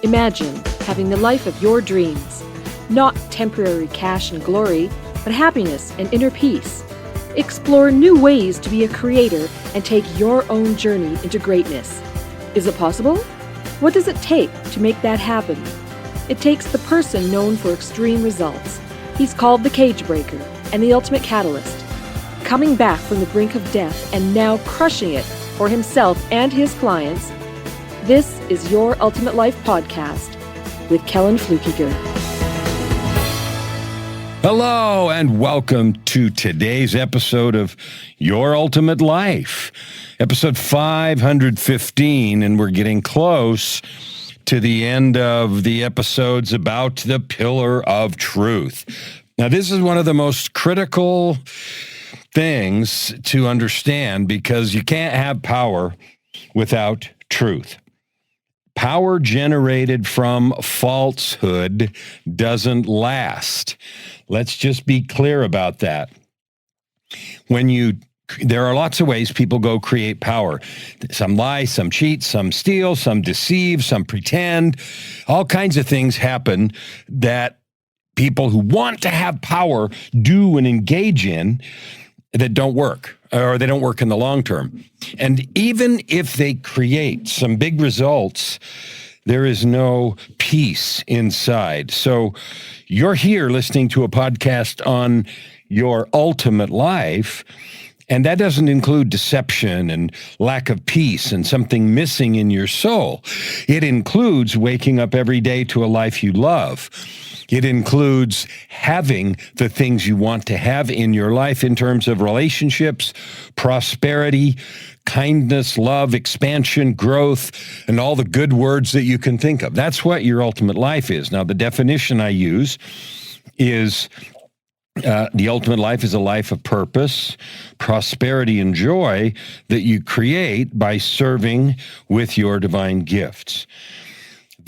Imagine having the life of your dreams. Not temporary cash and glory, but happiness and inner peace. Explore new ways to be a creator and take your own journey into greatness. Is it possible? What does it take to make that happen? It takes the person known for extreme results. He's called the cage breaker and the ultimate catalyst. Coming back from the brink of death and now crushing it for himself and his clients, this is Your Ultimate Life Podcast with Kellen Flukiger. Hello and welcome to today's episode of Your Ultimate Life, episode 515, and we're getting close to the end of the episodes about the pillar of truth. Now, this is one of the most critical things to understand because you can't have power without truth. Power generated from falsehood doesn't last. Let's just be clear about that. There are lots of ways people go create power. Some lie, some cheat, some steal, some deceive, some pretend. All kinds of things happen that people who want to have power do and engage in that don't work, or they don't work in the long term. And even if they create some big results, there is no peace inside. So you're here listening to a podcast on your ultimate life, and that doesn't include deception and lack of peace and something missing in your soul. It includes waking up every day to a life you love. It includes having the things you want to have in your life in terms of relationships, prosperity, kindness, love, expansion, growth, and all the good words that you can think of. That's what your ultimate life is. Now, the definition I use is the ultimate life is a life of purpose, prosperity, and joy that you create by serving with your divine gifts.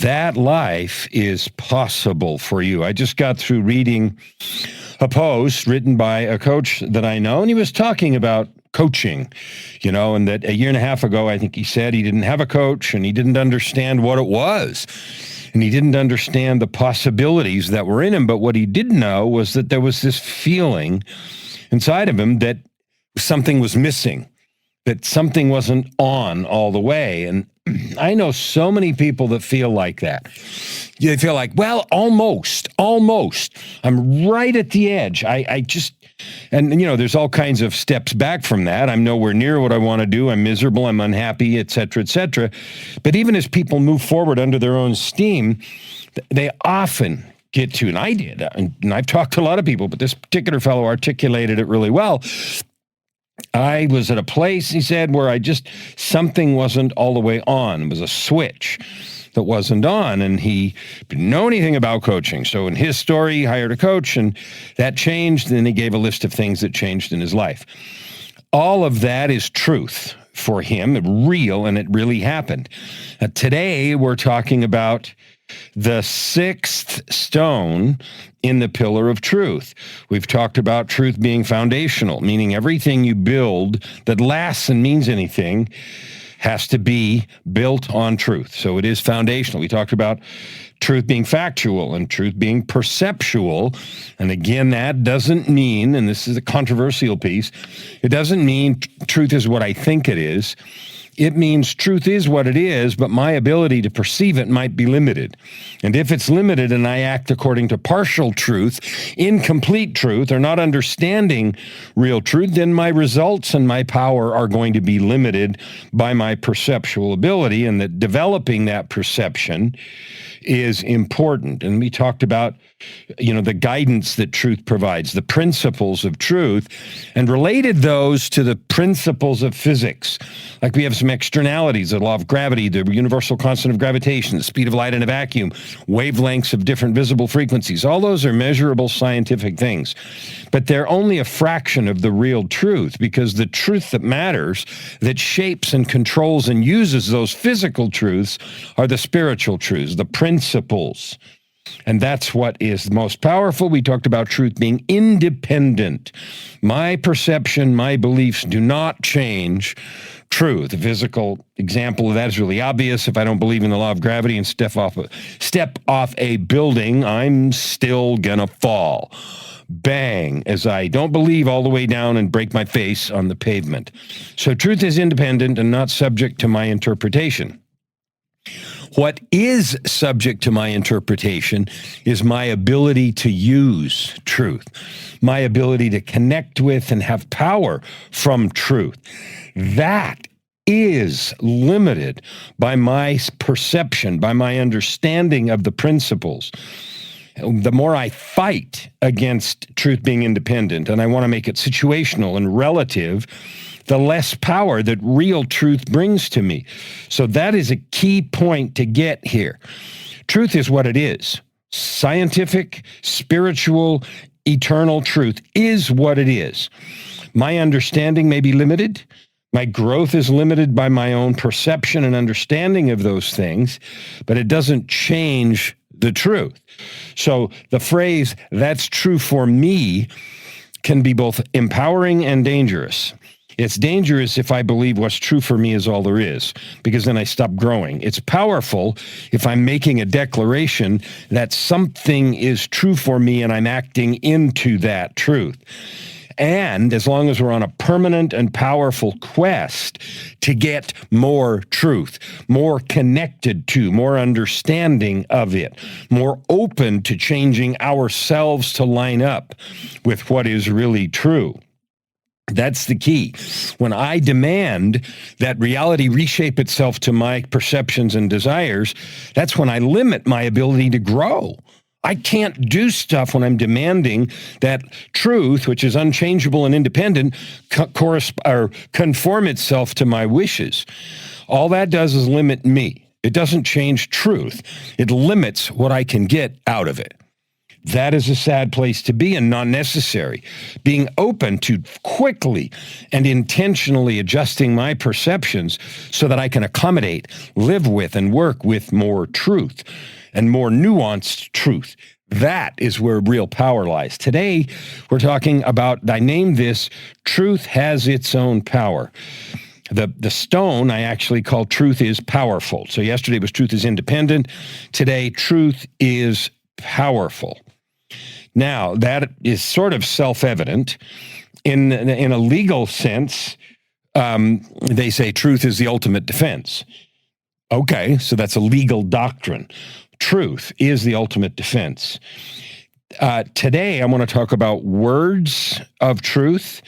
That life is possible for you. I just got through reading a post written by a coach that I know, and he was talking about coaching, and that a year and a half ago, I think he said he didn't have a coach and he didn't understand what it was. And he didn't understand the possibilities that were in him. But what he did know was that there was this feeling inside of him that something was missing, that something wasn't on all the way. And I know so many people that feel like that. They feel like, well, almost. I'm right at the edge. There's all kinds of steps back from that. I'm nowhere near what I want to do. I'm miserable. I'm unhappy, et cetera, et cetera. But even as people move forward under their own steam, they often get to, and I did, and I've talked to a lot of people, but this particular fellow articulated it really well. I was at a place, he said, where something wasn't all the way on. It was a switch that wasn't on, and he didn't know anything about coaching. So in his story, he hired a coach, and that changed, and he gave a list of things that changed in his life. All of that is truth for him, real, and it really happened. Today, we're talking about the sixth stone in the pillar of truth. We've talked about truth being foundational, meaning everything you build that lasts and means anything has to be built on truth. So it is foundational. We talked about truth being factual and truth being perceptual. And again, that doesn't mean, and this is a controversial piece, it doesn't mean truth is what I think it is. It means truth is what it is, but my ability to perceive it might be limited. And if it's limited and I act according to partial truth, incomplete truth, or not understanding real truth, then my results and my power are going to be limited by my perceptual ability, and that developing that perception is important. And we talked about, the guidance that truth provides, the principles of truth, and related those to the principles of physics. Like we have some externalities, the law of gravity, the universal constant of gravitation, the speed of light in a vacuum, wavelengths of different visible frequencies. All those are measurable scientific things, but they're only a fraction of the real truth, because the truth that matters, that shapes and controls and uses those physical truths, are the spiritual truths, the principles And that's what is most powerful. We talked about truth being independent. My perception, my beliefs do not change truth. The physical example of that is really obvious. If I don't believe in the law of gravity and step off a building, I'm still gonna fall. Bang, as I don't believe all the way down and break my face on the pavement. So truth is independent and not subject to my interpretation. What is subject to my interpretation is my ability to use truth, my ability to connect with and have power from truth. That is limited by my perception, by my understanding of the principles. The more I fight against truth being independent, and I want to make it situational and relative, the less power that real truth brings to me. So that is a key point to get here. Truth is what it is. Scientific, spiritual, eternal truth is what it is. My understanding may be limited. My growth is limited by my own perception and understanding of those things, but it doesn't change the truth. So the phrase, "that's true for me," can be both empowering and dangerous. It's dangerous if I believe what's true for me is all there is, because then I stop growing. It's powerful if I'm making a declaration that something is true for me and I'm acting into that truth. And as long as we're on a permanent and powerful quest to get more truth, more connected to, more understanding of it, more open to changing ourselves to line up with what is really true. That's the key. When I demand that reality reshape itself to my perceptions and desires, that's when I limit my ability to grow. I can't do stuff when I'm demanding that truth, which is unchangeable and independent, conform itself to my wishes. All that does is limit me. It doesn't change truth. It limits what I can get out of it. That is a sad place to be and not necessary. Being open to quickly and intentionally adjusting my perceptions so that I can accommodate, live with, and work with more truth and more nuanced truth. That is where real power lies. Today, we're talking about, I named this, Truth Has Its Own Power. The stone I actually call Truth is Powerful. So yesterday was Truth is Independent. Today, Truth is Powerful. Now, that is sort of self-evident. In a legal sense, they say truth is the ultimate defense. Okay, so that's a legal doctrine. Truth is the ultimate defense. Today, I want to talk about words of truth.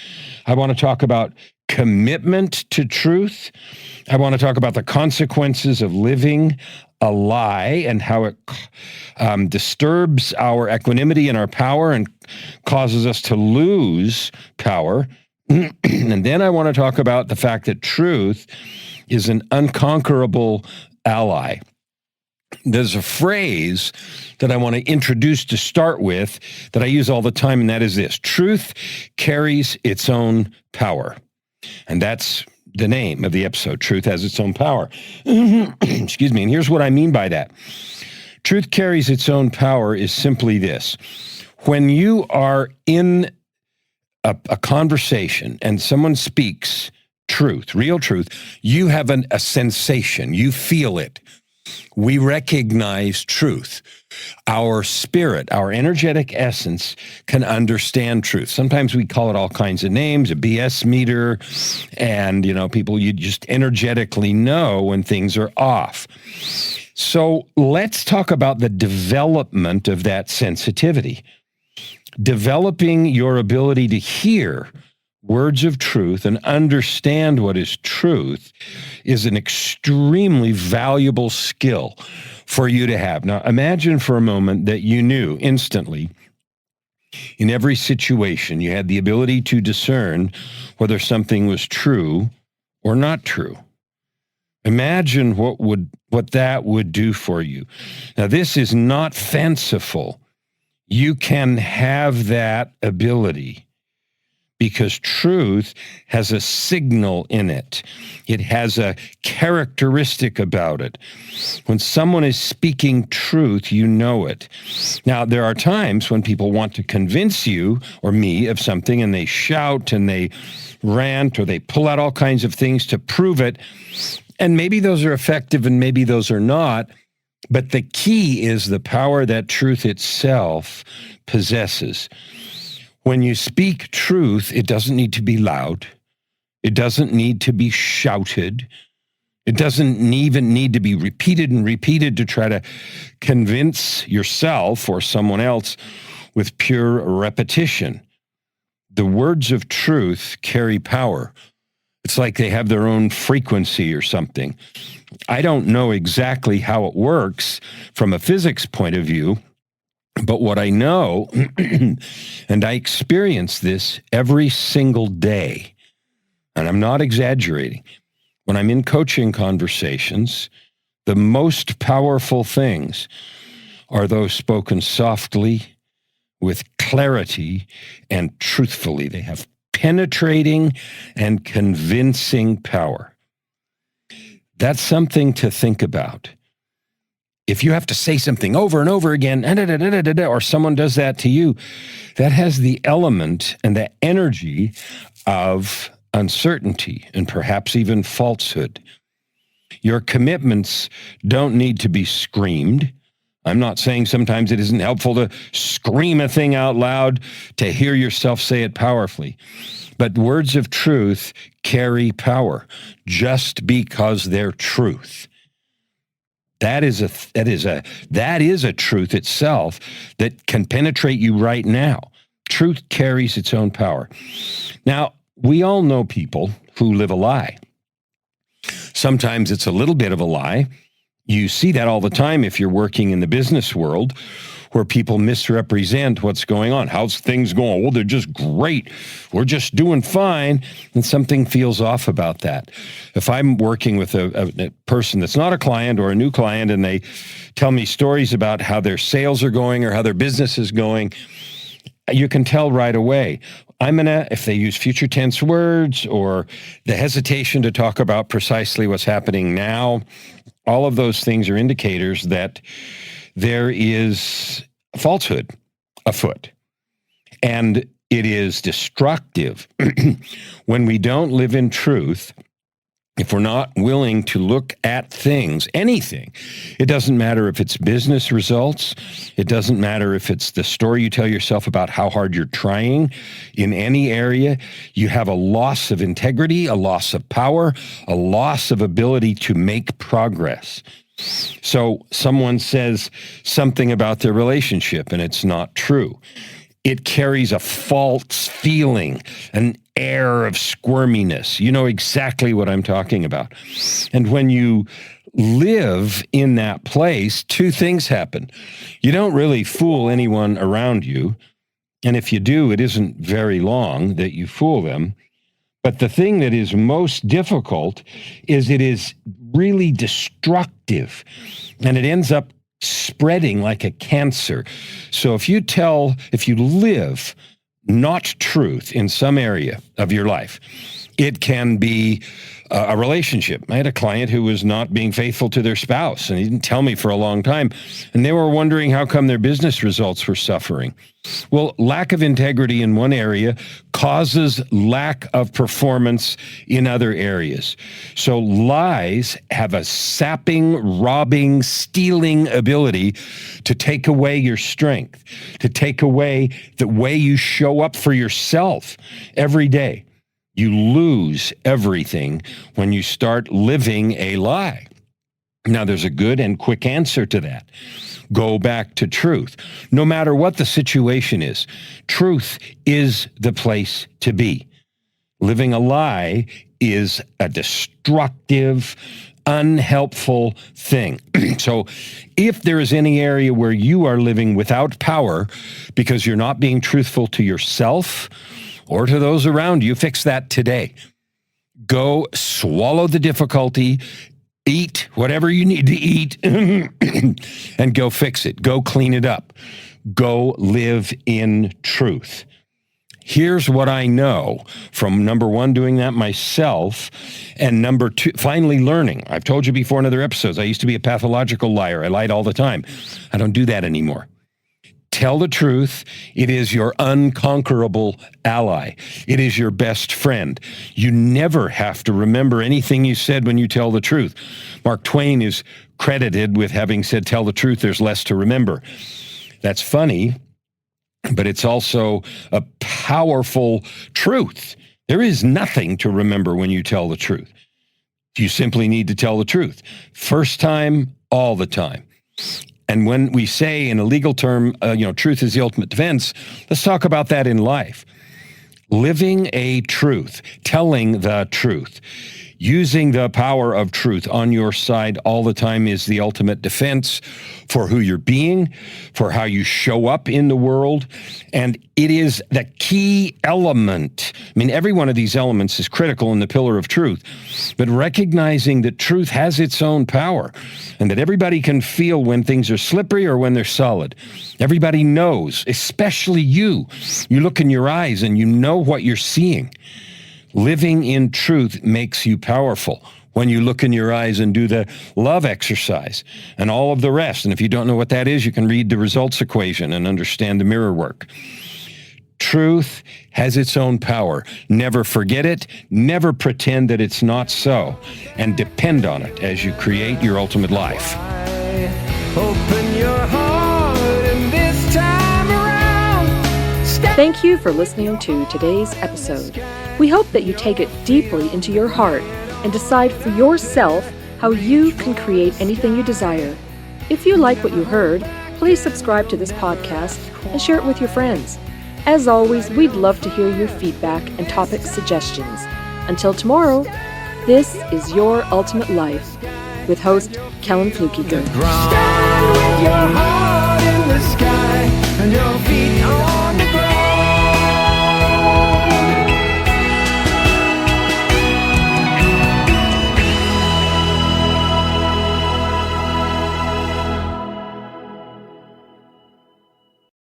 I want to talk about commitment to truth. I want to talk about the consequences of living a lie and how it disturbs our equanimity and our power and causes us to lose power. And then I want to talk about the fact that truth is an unconquerable ally. There's a phrase that I want to introduce to start with that I use all the time, and that is this: truth carries its own power. And that's the name of the episode. Truth has its own power. Excuse me. And here's what I mean by that. Truth carries its own power is simply this. When you are in a conversation and someone speaks truth, real truth, you have a sensation. You feel it. We recognize truth. Our spirit, our energetic essence can understand truth. Sometimes we call it all kinds of names, a BS meter, and, people, you just energetically know when things are off. So let's talk about the development of that sensitivity. Developing your ability to hear words of truth and understand what is truth is an extremely valuable skill for you to have. Now, imagine for a moment that you knew instantly in every situation you had the ability to discern whether something was true or not true. Imagine what that would do for you. Now, this is not fanciful. You can have that ability. because truth has a signal in it. It has a characteristic about it. When someone is speaking truth, you know it. Now, there are times when people want to convince you or me of something, and they shout and they rant or they pull out all kinds of things to prove it. And maybe those are effective and maybe those are not. But the key is the power that truth itself possesses. When you speak truth, it doesn't need to be loud. It doesn't need to be shouted. It doesn't even need to be repeated and repeated to try to convince yourself or someone else with pure repetition. The words of truth carry power. It's like they have their own frequency or something. I don't know exactly how it works from a physics point of view, but what I know, and I experience this every single day, and I'm not exaggerating, when I'm in coaching conversations, the most powerful things are those spoken softly, with clarity, and truthfully. They have penetrating and convincing power. That's something to think about. If you have to say something over and over again, or someone does that to you, that has the element and the energy of uncertainty and perhaps even falsehood. Your commitments don't need to be screamed. I'm not saying sometimes it isn't helpful to scream a thing out loud to hear yourself say it powerfully. But words of truth carry power just because they're truth. That is a truth itself that can penetrate you right now. Truth carries its own power. Now, we all know people who live a lie. Sometimes it's a little bit of a lie. You see that all the time if you're working in the business world, where people misrepresent what's going on. How's things going? Well, they're just great. We're just doing fine. And something feels off about that. If I'm working with a person that's not a client or a new client, and they tell me stories about how their sales are going or how their business is going, you can tell right away. If they use future tense words or the hesitation to talk about precisely what's happening now, all of those things are indicators that there is falsehood afoot. And it is destructive when we don't live in truth. If we're not willing to look at things, anything, it doesn't matter if it's business results, it doesn't matter if it's the story you tell yourself about how hard you're trying in any area, you have a loss of integrity, a loss of power, a loss of ability to make progress. So someone says something about their relationship and it's not true. It carries a false feeling, an air of squirminess. You know exactly what I'm talking about. And when you live in that place, two things happen. You don't really fool anyone around you. And if you do, it isn't very long that you fool them. But the thing that is most difficult is it is really destructive, and it ends up spreading like a cancer. So if you live not truth in some area of your life, it can be a relationship. I had a client who was not being faithful to their spouse, and he didn't tell me for a long time, and they were wondering how come their business results were suffering. Well, lack of integrity in one area causes lack of performance in other areas. So lies have a sapping, robbing, stealing ability to take away your strength, to take away the way you show up for yourself every day. You lose everything when you start living a lie. Now, there's a good and quick answer to that. Go back to truth. No matter what the situation is, truth is the place to be. Living a lie is a destructive, unhelpful thing. So if there is any area where you are living without power because you're not being truthful to yourself or to those around you, fix that today. Go swallow the difficulty, eat whatever you need to eat, and go fix it. Go clean it up. Go live in truth. Here's what I know from number one, doing that myself, and number two, finally learning. I've told you before in other episodes, I used to be a pathological liar. I lied all the time. I don't do that anymore. Tell the truth. It is your unconquerable ally. It is your best friend. You never have to remember anything you said when you tell the truth. Mark Twain is credited with having said, tell the truth, there's less to remember. That's funny, but it's also a powerful truth. There is nothing to remember when you tell the truth. You simply need to tell the truth. First time, all the time. And when we say in a legal term, truth is the ultimate defense, let's talk about that in life. Living a truth, telling the truth, using the power of truth on your side all the time is the ultimate defense for who you're being, for how you show up in the world. And it is the key element. I mean, every one of these elements is critical in the pillar of truth, but recognizing that truth has its own power and that everybody can feel when things are slippery or when they're solid. Everybody knows, especially you. You look in your eyes and you know what you're seeing. Living in truth makes you powerful when you look in your eyes and do the love exercise and all of the rest. And if you don't know what that is, you can read the results equation and understand the mirror work. Truth has its own power. Never forget it. Never pretend that it's not so. And depend on it as you create your ultimate life. Open your heart and this time around. Thank you for listening to today's episode. We hope that you take it deeply into your heart and decide for yourself how you can create anything you desire. If you like what you heard, please subscribe to this podcast and share it with your friends. As always, we'd love to hear your feedback and topic suggestions. Until tomorrow, this is Your Ultimate Life with host Kellen Flukiger. Stand with your heart in the sky and your feet on